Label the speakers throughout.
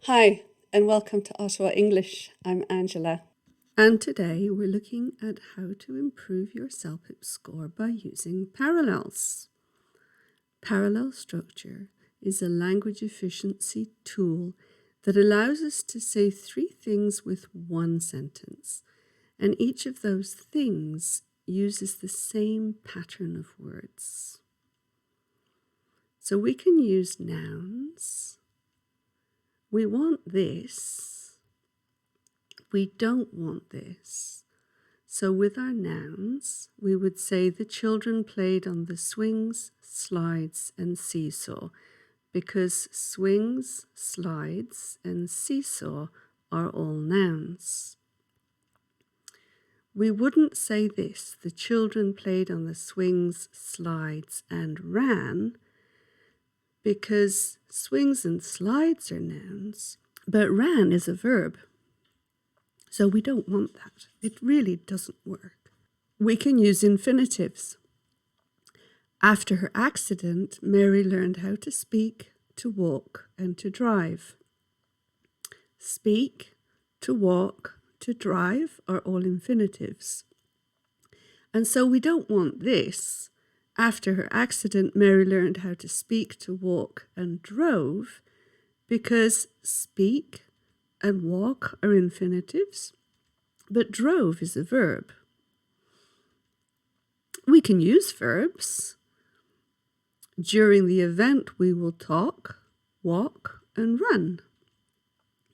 Speaker 1: Hi, and welcome to Ottawa English. I'm Angela. And today we're looking at how to improve your CELPIP score by using parallels. Parallel structure is a language efficiency tool that allows us to say three things with one sentence, and each of those things uses the same pattern of words. So we can use nouns. We want this. We don't want this. So with our nouns, we would say the children played on the swings, slides, and seesaw, because swings, slides, and seesaw are all nouns. We wouldn't say this, the children played on the swings, slides, and ran, because swings and slides are nouns, but ran is a verb. So we don't want that. It really doesn't work. We can use infinitives. After her accident, Mary learned how to speak, to walk, and to drive. Speak, to walk, to drive are all infinitives. And so we don't want this. After her accident, Mary learned how to speak, to walk, and drove, because speak and walk are infinitives, but drove is a verb. We can use verbs. During the event, we will talk, walk, and run.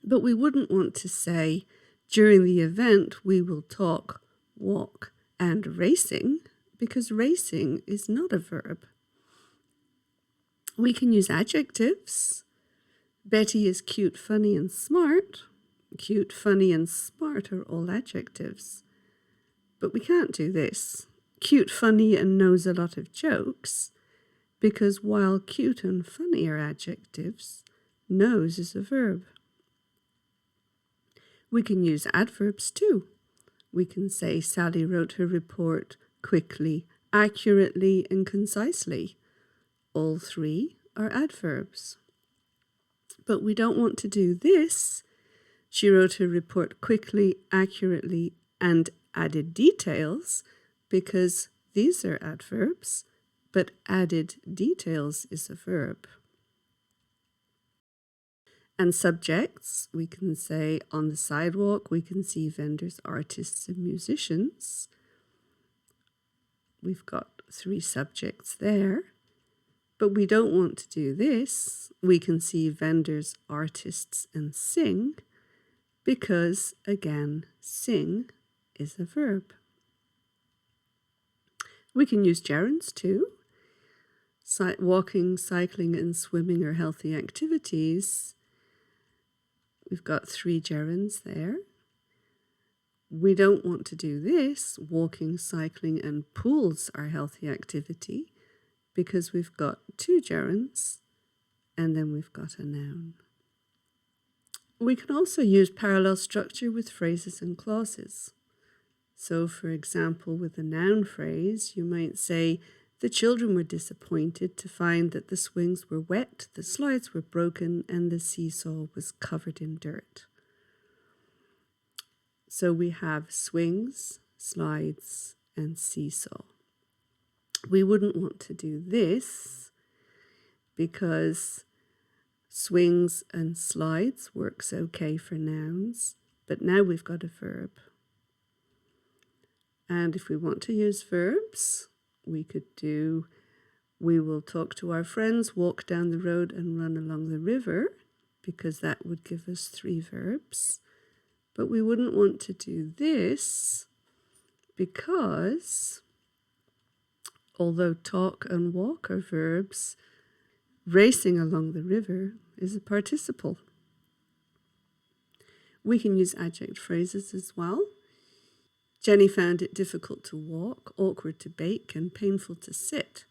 Speaker 1: But we wouldn't want to say, during the event, we will talk, walk, and racing, because racing is not a verb. We can use adjectives. Betty is cute, funny, and smart. Cute, funny, and smart are all adjectives. But we can't do this. Cute, funny, and knows a lot of jokes, because while cute and funny are adjectives, knows is a verb. We can use adverbs too. We can say Sally wrote her report quickly, accurately, and concisely. All three are adverbs. But we don't want to do this. She wrote her report quickly, accurately, and added details, because these are adverbs, but added details is a verb. And subjects, we can say on the sidewalk, we can see vendors, artists, and musicians. We've got three subjects there, but we don't want to do this. We can see vendors, artists, and sing, because, again, sing is a verb. We can use gerunds too. Walking, cycling, and swimming are healthy activities. We've got three gerunds there. We don't want to do this. Walking, cycling, and pools are healthy activity, because we've got two gerunds, and then we've got a noun. We can also use parallel structure with phrases and clauses. So, for example, with a noun phrase, you might say, the children were disappointed to find that the swings were wet, the slides were broken, and the seesaw was covered in dirt. So we have swings, slides, and seesaw. We wouldn't want to do this, because swings and slides works okay for nouns, but now we've got a verb. And if we want to use verbs, we could do, we will talk to our friends, walk down the road, and run along the river, because that would give us three verbs. But we wouldn't want to do this, because although talk and walk are verbs, racing along the river is a participle. We can use adjective phrases as well. Jenny found it difficult to walk, awkward to bake, and painful to sit.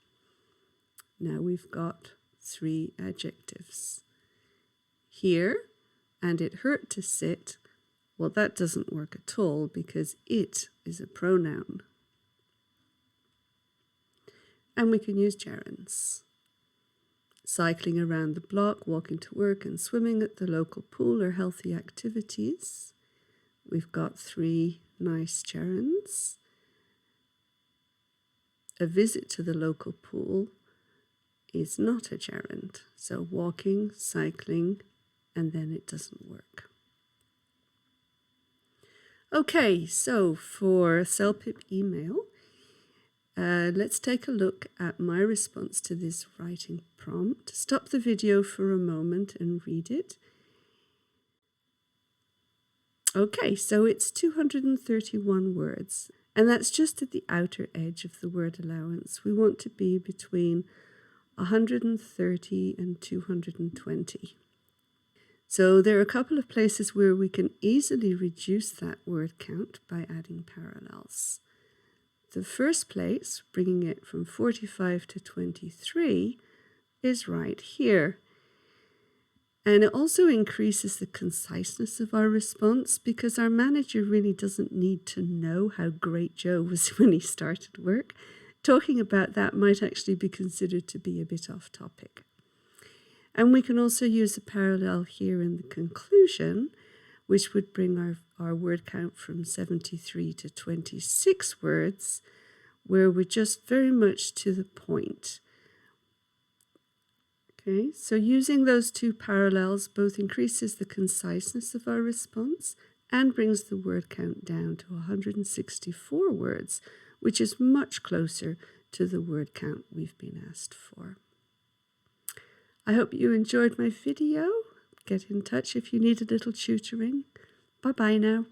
Speaker 1: Now we've got three adjectives. Here, and it hurt to sit, well, that doesn't work at all, because it is a pronoun. And we can use gerunds. cycling around the block, walking to work and swimming at the local pool are healthy activities. We've got 3 nice gerunds. A visit to the local pool is not a gerund. So walking, cycling, and then it doesn't work. Okay, so for CELPIP email, let's take a look at my response to this writing prompt. Stop the video for a moment and read it. Okay, so it's 231 words, and that's just at the outer edge of the word allowance. We want to be between 130 and 220. So there are a couple of places where we can easily reduce that word count by adding parallels. The first place, bringing it from 45 to 23, is right here. And it also increases the conciseness of our response because our manager really doesn't need to know how great Joe was when he started work. Talking about that might actually be considered to be a bit off topic. And we can also use a parallel here in the conclusion, which would bring our word count from 73 to 26 words, where we're just very much to the point. Okay, so using those 2 parallels both increases the conciseness of our response and brings the word count down to 164 words, which is much closer to the word count we've been asked for. I hope you enjoyed my video. Get in touch if you need a little tutoring. Bye-bye now.